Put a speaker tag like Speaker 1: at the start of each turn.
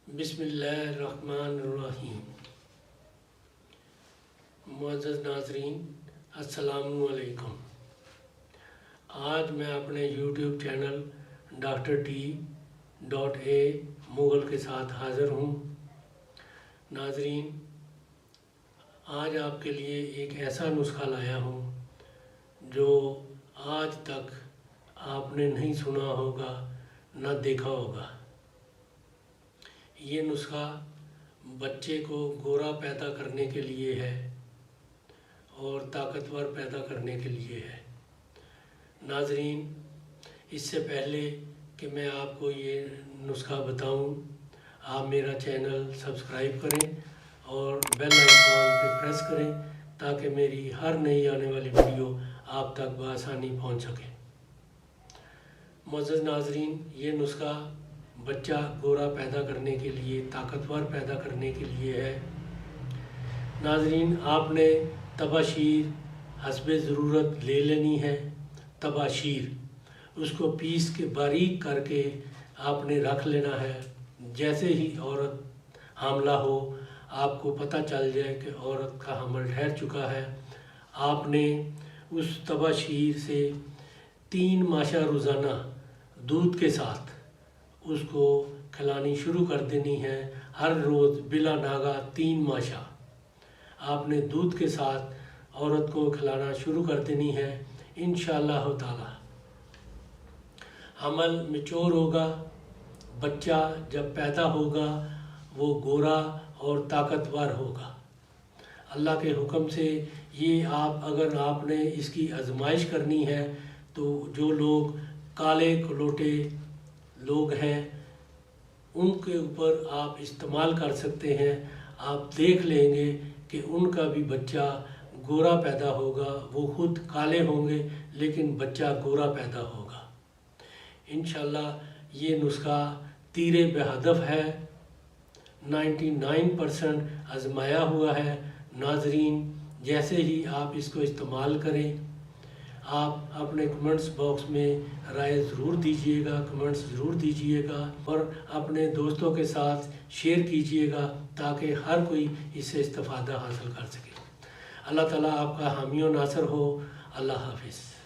Speaker 1: बिस्मिल्लाहिर्रहमानिर्रहीम। मुअज़्ज़ज़ नाज़रीन, अस्सलामु अलैकुम। आज मैं अपने YouTube चैनल Dr.T.A मुग़ल के साथ हाज़िर हूँ। नाज़रीन, आज आपके लिए एक ऐसा नुस्खा लाया हूँ जो आज तक आपने नहीं सुना होगा ना देखा होगा। ये नुस्खा बच्चे को गोरा पैदा करने के लिए है और ताकतवर पैदा करने के लिए है। नाज़रीन, इससे पहले कि मैं आपको ये नुस्खा बताऊं, आप मेरा चैनल सब्सक्राइब करें और बेल आइकॉन पे प्रेस करें ताकि मेरी हर नई आने वाली वीडियो आप तक बआसानी पहुंच सके। मुअज़्ज़ज़ नाज़रीन, ये नुस्खा बच्चा गोरा पैदा करने के लिए, ताकतवर पैदा करने के लिए है। नाज़रीन, आपने तबाशीर हस्बे ज़रूरत ले लेनी है। तबाशीर उसको पीस के बारीक करके आपने रख लेना है। जैसे ही औरत हामला हो, आपको पता चल जाए कि औरत का हमल ठहर चुका है, आपने उस तबाशीर से 3 माशा रोज़ाना दूध के साथ उसको खिलानी शुरू कर देनी है। हर रोज़ बिला नागा 3 माशा आपने दूध के साथ औरत को खिलाना शुरू कर देनी है। इंशाअल्लाह ताला हमल मैच्योर होगा। बच्चा जब पैदा होगा वो गोरा और ताकतवर होगा। अल्लाह के हुक्म से ये अगर आपने इसकी आजमाइश करनी है तो जो लोग काले कलोटे लोग हैं उनके ऊपर आप इस्तेमाल कर सकते हैं। आप देख लेंगे कि उनका भी बच्चा गोरा पैदा होगा। वो खुद काले होंगे लेकिन बच्चा गोरा पैदा होगा। इंशाअल्लाह ये नुस्खा तीरे बेहदफ है। 99% आजमाया हुआ है। नाज़रीन, जैसे ही आप इसको इस्तेमाल करें, आप अपने कमेंट्स बॉक्स में राय ज़रूर दीजिएगा, कमेंट्स ज़रूर दीजिएगा और अपने दोस्तों के साथ शेयर कीजिएगा ताकि हर कोई इससे इस्तिफ़ादा हासिल कर सके। अल्लाह ताला आपका हामी और नासर हो। अल्लाह हाफ़िज़।